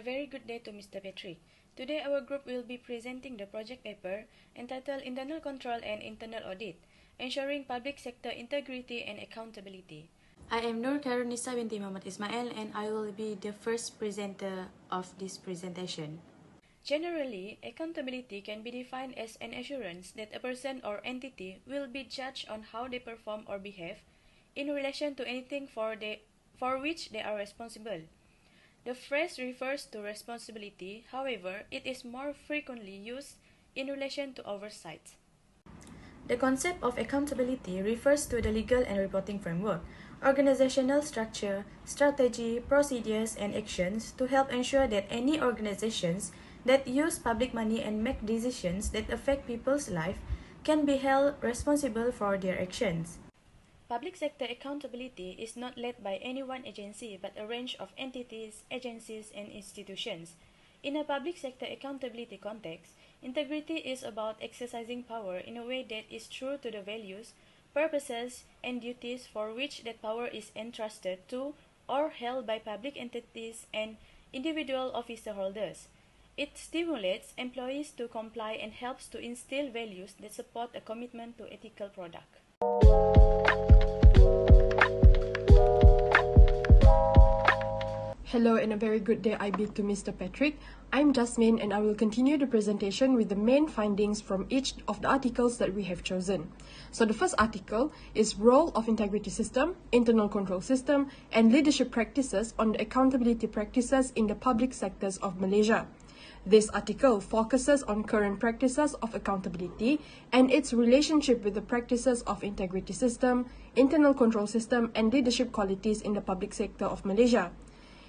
very good day to Mr. Patrick. Today our group will be presenting the project paper entitled Internal Control and Internal Audit, Ensuring Public Sector Integrity and Accountability. I am Nur Karunisa binti Muhammad Ismail and I will be the first presenter of this presentation. Generally, accountability can be defined as an assurance that a person or entity will be judged on how they perform or behave in relation to anything for which they are responsible. The phrase refers to responsibility, however, it is more frequently used in relation to oversight. The concept of accountability refers to the legal and reporting framework, organizational structure, strategy, procedures, and actions to help ensure that any organizations that use public money and make decisions that affect people's lives can be held responsible for their actions. Public sector accountability is not led by any one agency but a range of entities, agencies, and institutions. In a public sector accountability context, integrity is about exercising power in a way that is true to the values, purposes, and duties for which that power is entrusted to or held by public entities and individual officer holders. It stimulates employees to comply and helps to instill values that support a commitment to ethical conduct. Hello and a very good day I bid to Mr. Patrick. I'm Jasmine and I will continue the presentation with the main findings from each of the articles that we have chosen. So the first article is Role of Integrity System, Internal Control System, and Leadership Practices on the Accountability Practices in the Public Sectors of Malaysia. This article focuses on current practices of accountability and its relationship with the practices of integrity system, internal control system, and leadership qualities in the public sector of Malaysia.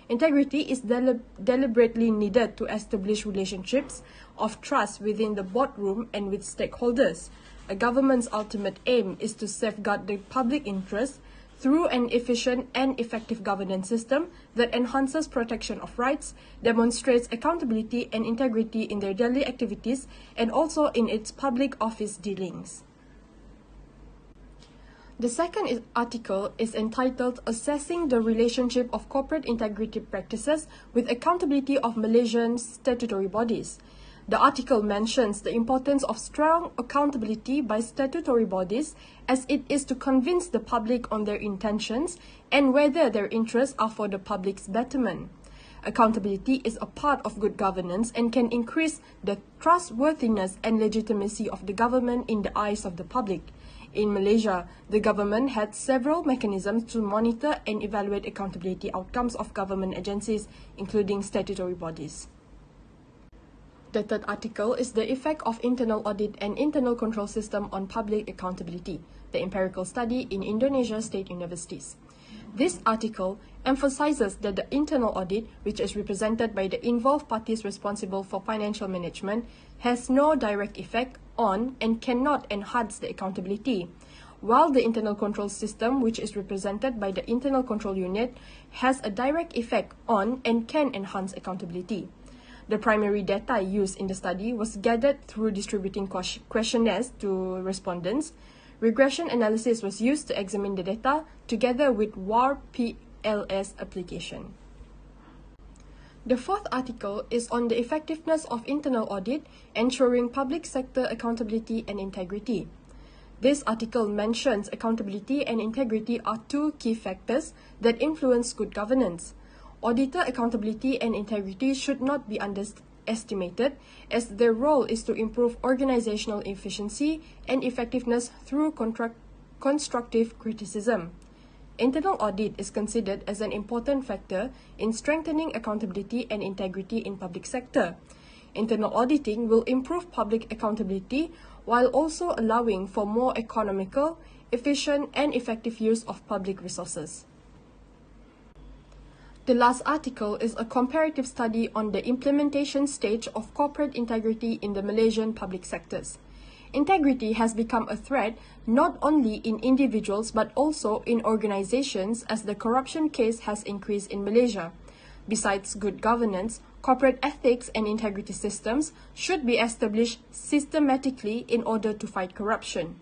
Integrity is deliberately needed to establish relationships of trust within the boardroom and with stakeholders. A government's ultimate aim is to safeguard the public interest through an efficient and effective governance system that enhances protection of rights, demonstrates accountability and integrity in their daily activities, and also in its public office dealings. The second article is entitled Assessing the Relationship of Corporate Integrity Practices with Accountability of Malaysian Statutory Bodies. The article mentions the importance of strong accountability by statutory bodies as it is to convince the public on their intentions and whether their interests are for the public's betterment. Accountability is a part of good governance and can increase the trustworthiness and legitimacy of the government in the eyes of the public. In Malaysia, the government had several mechanisms to monitor and evaluate accountability outcomes of government agencies, including statutory bodies. The third article is the effect of internal audit and internal control system on public accountability, the empirical study in Indonesia state universities. This article emphasizes that the internal audit, which is represented by the involved parties responsible for financial management, has no direct effect on and cannot enhance the accountability, while the internal control system, which is represented by the internal control unit, has a direct effect on and can enhance accountability. The primary data used in the study was gathered through distributing questionnaires to respondents. Regression analysis was used to examine the data together with WAR PLS application. The fourth article is on the effectiveness of internal audit, ensuring public sector accountability and integrity. This article mentions accountability and integrity are two key factors that influence good governance. Auditor accountability and integrity should not be underestimated, as their role is to improve organizational efficiency and effectiveness through constructive criticism. Internal audit is considered as an important factor in strengthening accountability and integrity in public sector. Internal auditing will improve public accountability while also allowing for more economical, efficient, and effective use of public resources. The last article is a comparative study on the implementation stage of corporate integrity in the Malaysian public sectors. Integrity has become a threat not only in individuals but also in organizations as the corruption case has increased in Malaysia. Besides good governance, corporate ethics and integrity systems should be established systematically in order to fight corruption.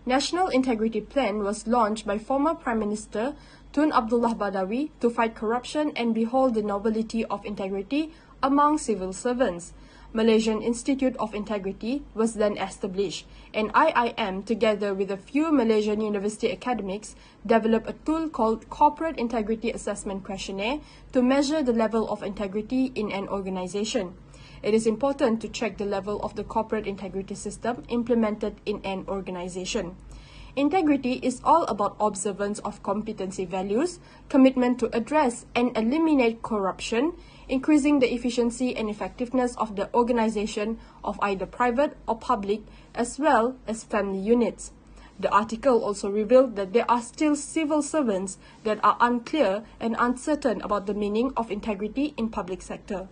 National Integrity Plan was launched by former Prime Minister Tun Abdullah Badawi to fight corruption and behold the nobility of integrity among civil servants. Malaysian Institute of Integrity was then established, and IIM, together with a few Malaysian university academics, developed a tool called Corporate Integrity Assessment Questionnaire to measure the level of integrity in an organization. It is important to check the level of the corporate integrity system implemented in an organization. Integrity is all about observance of competency values, commitment to address and eliminate corruption, increasing the efficiency and effectiveness of the organization of either private or public, as well as family units. The article also revealed that there are still civil servants that are unclear and uncertain about the meaning of integrity in public sector.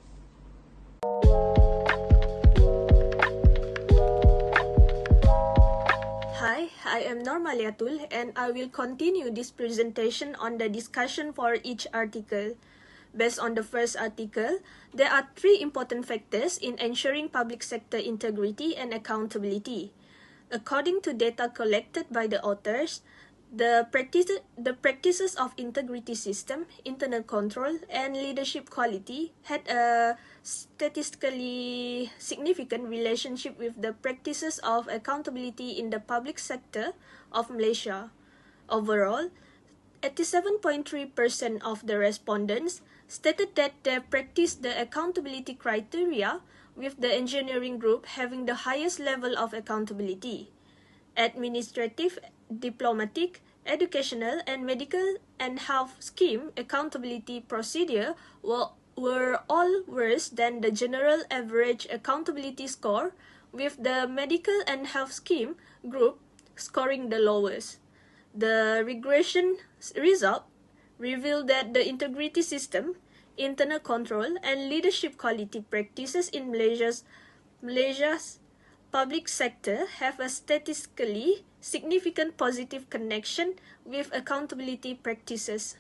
Hi, I am Normaliatul and I will continue this presentation on the discussion for each article. Based on the first article, there are three important factors in ensuring public sector integrity and accountability. According to data collected by the authors, the practices of integrity system, internal control, and leadership quality had a statistically significant relationship with the practices of accountability in the public sector of Malaysia. Overall, 87.3% of the respondents stated that they practiced the accountability criteria, with the engineering group having the highest level of accountability. Administrative, diplomatic, educational, and medical and health scheme accountability procedure were all worse than the general average accountability score, with the medical and health scheme group scoring the lowest. The regression result revealed that the integrity system, internal control, and leadership quality practices in Malaysia's public sector have a statistically significant positive connection with accountability practices.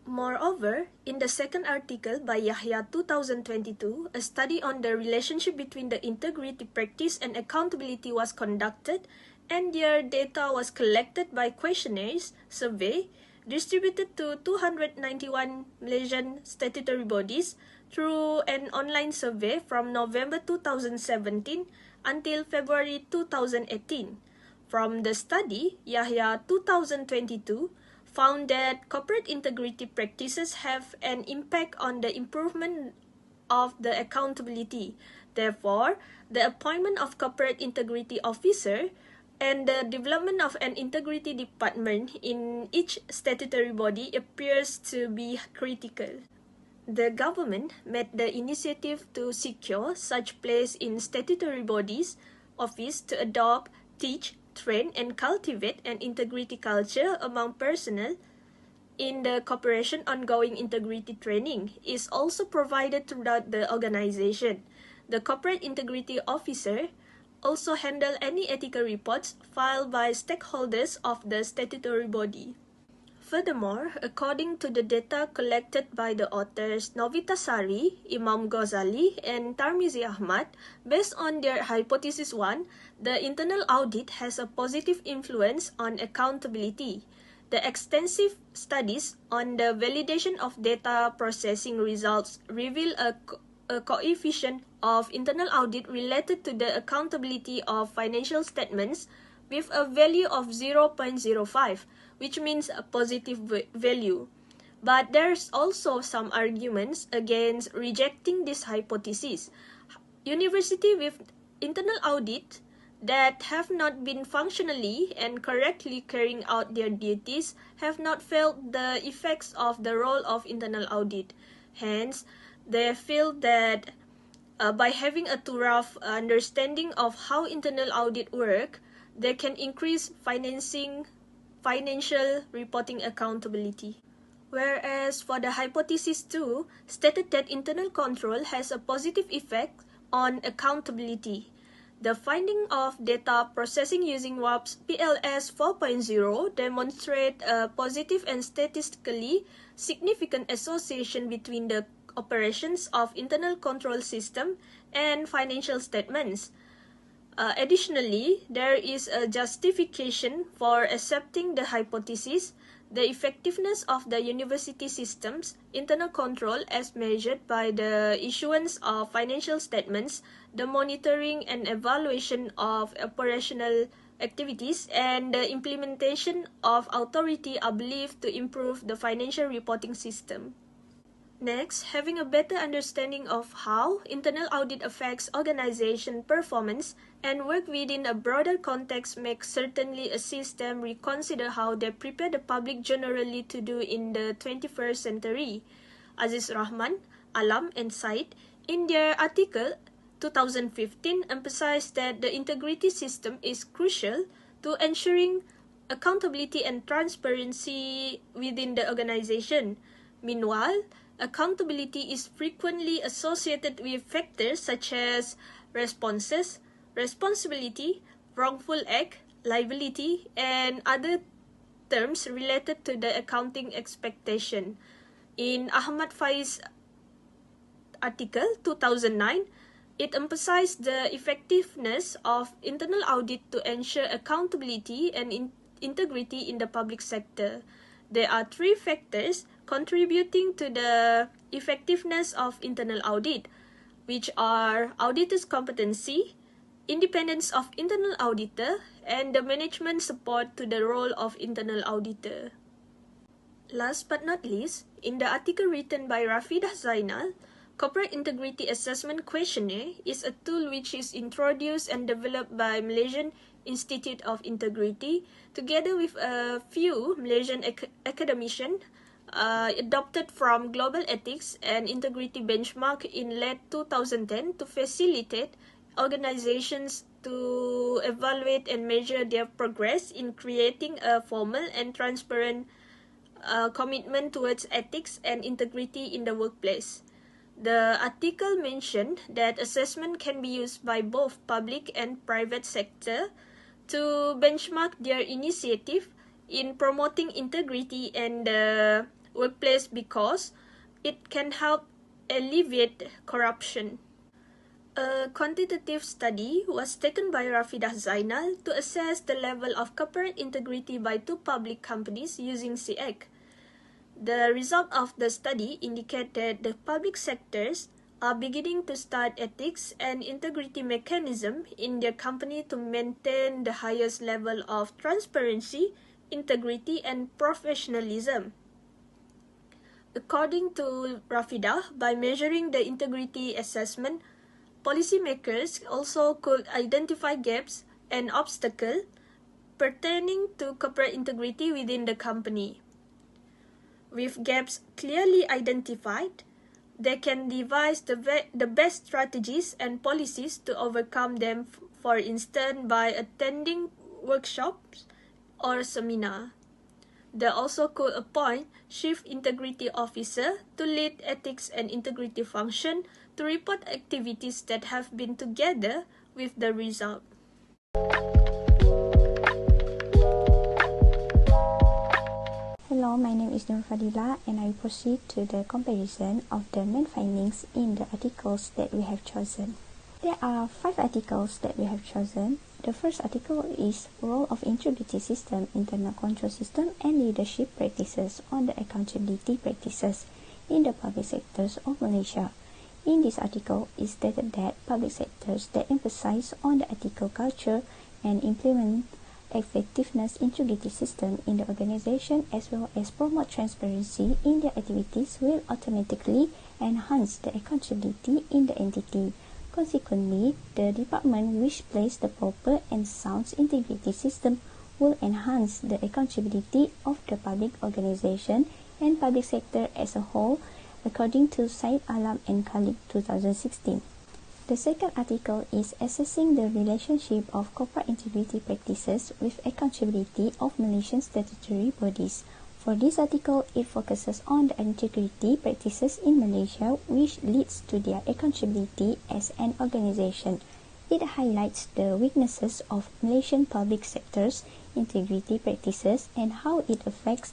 Moreover, in the second article by Yahya 2022, a study on the relationship between the integrity practice and accountability was conducted, and their data was collected by questionnaires survey distributed to 291 Malaysian statutory bodies through an online survey from November 2017 until February 2018. From the study, Yahya 2022 found that corporate integrity practices have an impact on the improvement of the accountability. Therefore, the appointment of corporate integrity officer and the development of an integrity department in each statutory body appears to be critical. The government made the initiative to secure such place in statutory bodies office to adopt, teach, train, and cultivate an integrity culture among personnel. In the corporation, ongoing integrity training is also provided throughout the organization. The corporate integrity officer also handle any ethical reports filed by stakeholders of the statutory body. Furthermore, according to the data collected by the authors Novita Sari, Imam Ghazali, and Tarmizi Ahmad, based on their hypothesis 1, the internal audit has a positive influence on accountability. The extensive studies on the validation of data processing results reveal a coefficient of internal audit related to the accountability of financial statements with a value of 0.05, which means a positive value. But there's also some arguments against rejecting this hypothesis. Universities with internal audit that have not been functionally and correctly carrying out their duties have not felt the effects of the role of internal audit. Hence, they feel that by having a thorough understanding of how internal audit work, they can increase financial reporting accountability. Whereas for the hypothesis 2, stated that internal control has a positive effect on accountability. The finding of data processing using WAP's PLS 4.0 demonstrate a positive and statistically significant association between the operations of internal control system and financial statements. Additionally, there is a justification for accepting the hypothesis the effectiveness of the university system's internal control as measured by the issuance of financial statements, the monitoring and evaluation of operational activities, and the implementation of authority are believed to improve the financial reporting system. Next, having a better understanding of how internal audit affects organization performance and work within a broader context makes certainly assist them reconsider how they prepare the public generally to do in the 21st century. Aziz Rahman, Alam, and Said, in their article 2015, emphasized that the integrity system is crucial to ensuring accountability and transparency within the organization. Meanwhile, accountability is frequently associated with factors such as responsibility, wrongful act, liability, and other terms related to the accounting expectation. In Ahmad Faiz's article 2009, it emphasized the effectiveness of internal audit to ensure accountability and integrity in the public sector. There are three factors contributing to the effectiveness of internal audit, which are auditor's competency, independence of internal auditor, and the management support to the role of internal auditor. Last but not least, in the article written by Rafidah Zainal, Corporate Integrity Assessment Questionnaire is a tool which is introduced and developed by Malaysian Institute of Integrity together with a few Malaysian academicians adopted from Global Ethics and Integrity Benchmark in late 2010 to facilitate organizations to evaluate and measure their progress in creating a formal and transparent commitment towards ethics and integrity in the workplace. The article mentioned that assessment can be used by both public and private sector to benchmark their initiative in promoting integrity in the workplace because it can help alleviate corruption. A quantitative study was taken by Rafidah Zainal to assess the level of corporate integrity by two public companies using CX. The result of the study indicated that the public sectors are beginning to start ethics and integrity mechanism in their company to maintain the highest level of transparency, integrity, and professionalism. According to Rafidah, by measuring the integrity assessment, policymakers also could identify gaps and obstacles pertaining to corporate integrity within the company. With gaps clearly identified, they can devise the best strategies and policies to overcome them, for instance, by attending workshops or seminar. They also could appoint Chief Integrity Officer to lead ethics and integrity function to report activities that have been together with the result. Hello, my name is Nur Fadila and I proceed to the comparison of the main findings in the articles that we have chosen. There are 5 articles that we have chosen. The first article is Role of Integrity System, Internal Control System and Leadership Practices on the Accountability Practices in the Public Sectors of Malaysia. In this article, it is stated that public sectors that emphasize on the ethical culture and implement effectiveness integrity system in the organization as well as promote transparency in their activities will automatically enhance the accountability in the entity. Consequently, the department which plays the proper and sound integrity system will enhance the accountability of the public organization and public sector as a whole, according to Said Alam and Khalid 2016. The second article is assessing the relationship of corporate integrity practices with accountability of Malaysian statutory bodies. For this article, it focuses on the integrity practices in Malaysia which leads to their accountability as an organization. It highlights the weaknesses of Malaysian public sector's integrity practices and how it affects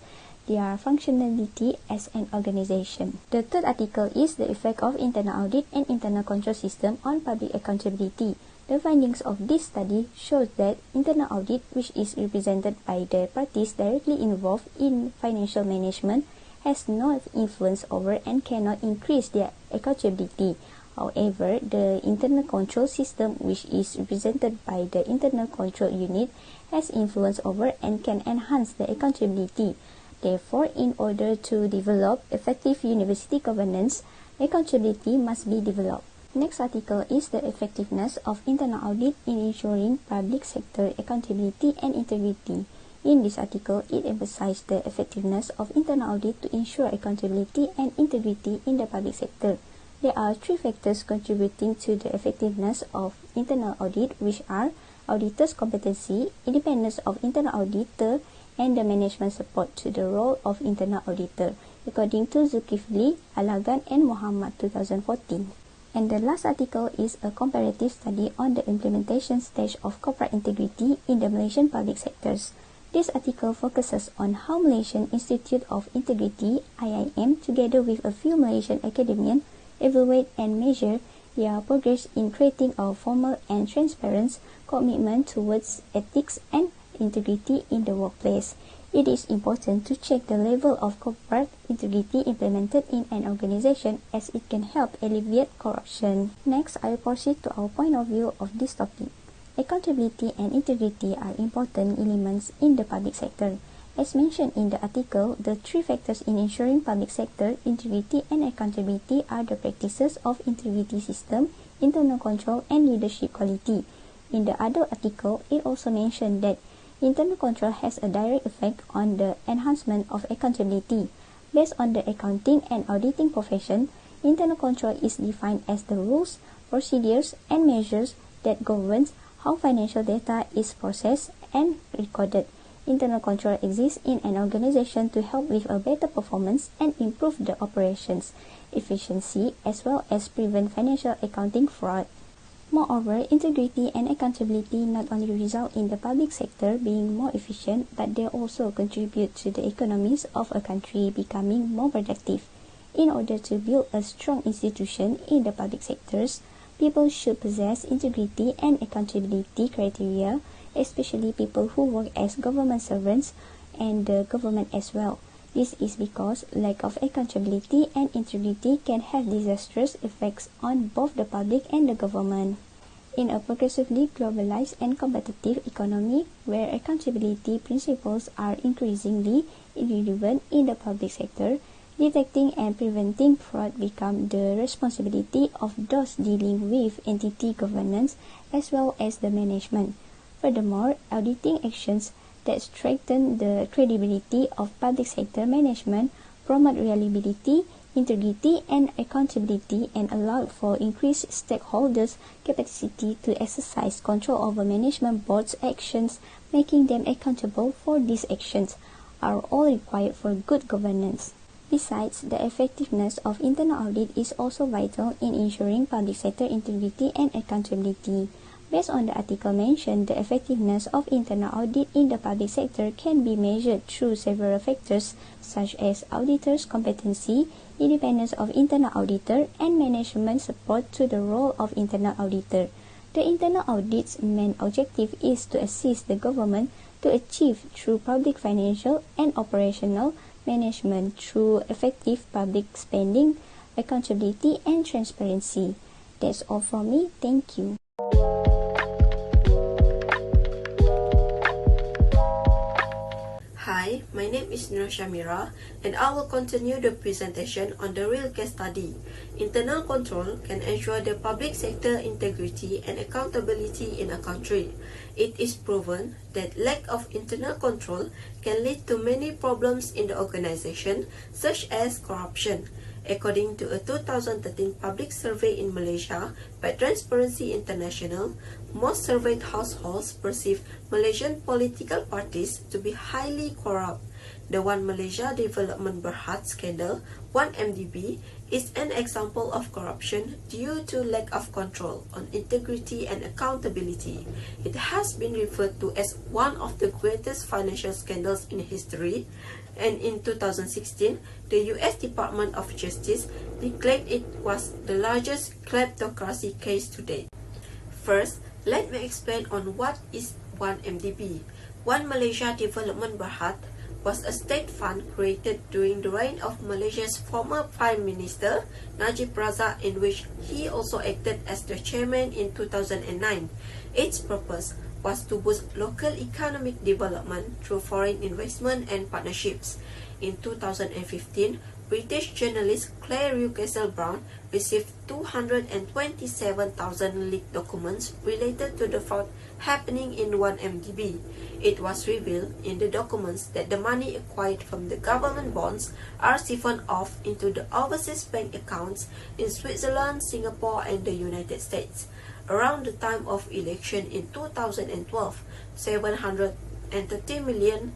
their functionality as an organization. The third article is the effect of internal audit and internal control system on public accountability. The findings of this study shows that internal audit, which is represented by the parties directly involved in financial management, has no influence over and cannot increase their accountability. However, the internal control system, which is represented by the internal control unit, has influence over and can enhance the accountability. Therefore, in order to develop effective university governance, accountability must be developed. Next article is the effectiveness of internal audit in ensuring public sector accountability and integrity. In this article, it emphasizes the effectiveness of internal audit to ensure accountability and integrity in the public sector. There are three factors contributing to the effectiveness of internal audit, which are auditor's competency, independence of internal auditor, and the management support to the role of internal auditor, according to Zulkifli, Alagan, and Muhammad 2014. And the last article is a comparative study on the implementation stage of corporate integrity in the Malaysian public sectors. This article focuses on how Malaysian Institute of Integrity (IIM) together with a few Malaysian academians evaluate and measure their progress in creating a formal and transparent commitment towards ethics and integrity in the workplace. It is important to check the level of corporate integrity implemented in an organization, as it can help alleviate corruption. Next, I will proceed to our point of view of this topic. Accountability and integrity are important elements in the public sector. As mentioned in the article, the three factors in ensuring public sector integrity and accountability are the practices of integrity system, internal control, and leadership quality. In the other article, it also mentioned that internal control has a direct effect on the enhancement of accountability. Based on the accounting and auditing profession, internal control is defined as the rules, procedures, and measures that govern how financial data is processed and recorded. Internal control exists in an organization to help with a better performance and improve the operations efficiency, as well as prevent financial accounting fraud. Moreover, integrity and accountability not only result in the public sector being more efficient, but they also contribute to the economies of a country becoming more productive. In order to build a strong institution in the public sectors, people should possess integrity and accountability criteria, especially people who work as government servants and the government as well. This is because lack of accountability and integrity can have disastrous effects on both the public and the government. In a progressively globalized and competitive economy, where accountability principles are increasingly irrelevant in the public sector, detecting and preventing fraud become the responsibility of those dealing with entity governance as well as the management. Furthermore, auditing actions that strengthen the credibility of public sector management, promote reliability, integrity, and accountability, and allow for increased stakeholders' capacity to exercise control over management board's actions, making them accountable for these actions, are all required for good governance. Besides, the effectiveness of internal audit is also vital in ensuring public sector integrity and accountability. Based on the article mentioned, the effectiveness of internal audit in the public sector can be measured through several factors such as auditor's competency, independence of internal auditor, and management support to the role of internal auditor. The internal audit's main objective is to assist the government to achieve through public financial and operational management through effective public spending, accountability, and transparency. That's all from me. Thank you. Hi, my name is Nur Shamira, and I will continue the presentation on the real case study. Internal control can ensure the public sector integrity and accountability in a country. It is proven that lack of internal control can lead to many problems in the organization, such as corruption. According to a 2013 public survey in Malaysia by Transparency International, most surveyed households perceive Malaysian political parties to be highly corrupt. The One Malaysia Development Berhad scandal, 1MDB, is an example of corruption due to lack of control on integrity and accountability. It has been referred to as one of the greatest financial scandals in history, and in 2016, the US Department of Justice declared it was the largest kleptocracy case to date. First, Let me explain on what is 1MDB. One Malaysia Development Berhad was a state fund created during the reign of Malaysia's former Prime Minister Najib Razak, in which he also acted as the chairman in 2009. Its purpose was to boost local economic development through foreign investment and partnerships. In 2015, British journalist Claire Newcastle-Brown received 227,000 leaked documents related to the fraud happening in 1MDB. It was revealed in the documents that the money acquired from the government bonds are siphoned off into the overseas bank accounts in Switzerland, Singapore, and the United States. Around the time of election in 2012, $730 million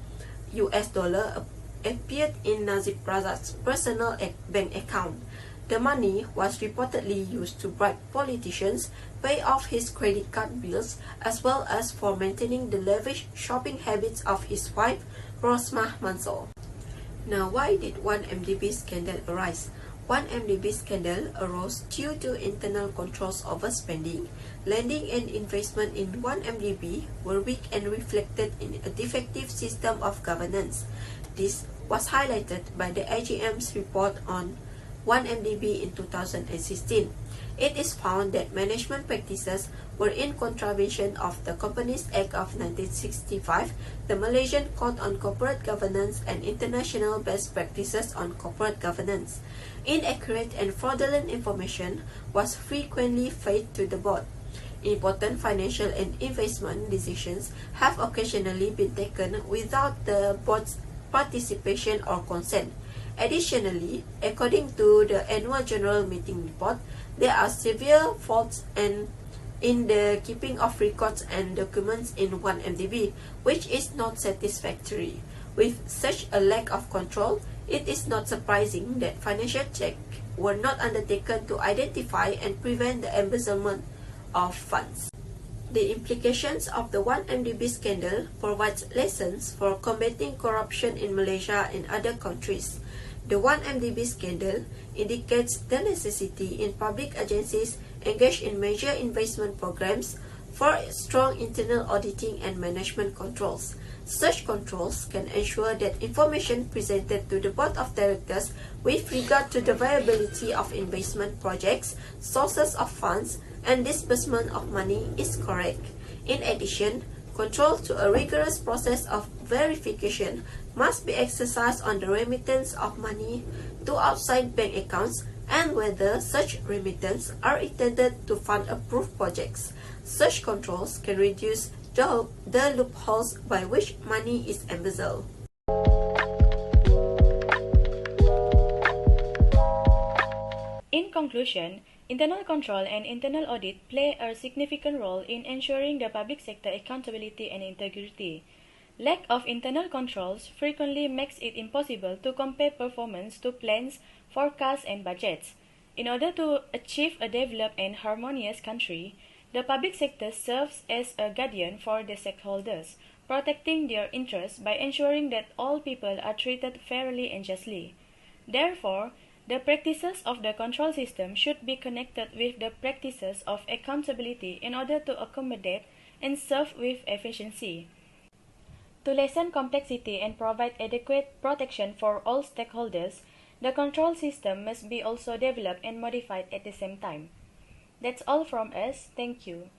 appeared in Najib Razak's personal bank account. The money was reportedly used to bribe politicians, pay off his credit card bills, as well as for maintaining the lavish shopping habits of his wife, Rosmah Mansor. Now, why did 1MDB scandal arise? 1MDB scandal arose due to internal controls over spending. Lending and investment in 1MDB were weak and reflected in a defective system of governance. This was highlighted by the AGM's report on 1MDB in 2016. It is found that management practices were in contravention of the Companies Act of 1965, the Malaysian Code on Corporate Governance, and international best practices on corporate governance. Inaccurate and fraudulent information was frequently fed to the board. Important financial and investment decisions have occasionally been taken without the board's participation or consent. Additionally, according to the Annual General Meeting report, there are severe faults in the keeping of records and documents in 1MDB, which is not satisfactory. With such a lack of control, it is not surprising that financial checks were not undertaken to identify and prevent the embezzlement of funds. The implications of the 1MDB scandal provides lessons for combating corruption in Malaysia and other countries. The 1MDB scandal indicates the necessity in public agencies engaged in major investment programs for strong internal auditing and management controls. Such controls can ensure that information presented to the Board of Directors with regard to the viability of investment projects, sources of funds, and disbursement of money is correct. In addition, control to a rigorous process of verification must be exercised on the remittance of money to outside bank accounts and whether such remittance are intended to fund approved projects. Such controls can reduce the loopholes by which money is embezzled. In conclusion, internal control and internal audit play a significant role in ensuring the public sector accountability and integrity. Lack of internal controls frequently makes it impossible to compare performance to plans, forecasts, and budgets. In order to achieve a developed and harmonious country, the public sector serves as a guardian for the stakeholders, protecting their interests by ensuring that all people are treated fairly and justly. Therefore, the practices of the control system should be connected with the practices of accountability in order to accommodate and serve with efficiency. To lessen complexity and provide adequate protection for all stakeholders, the control system must be also developed and modified at the same time. That's all from us. Thank you.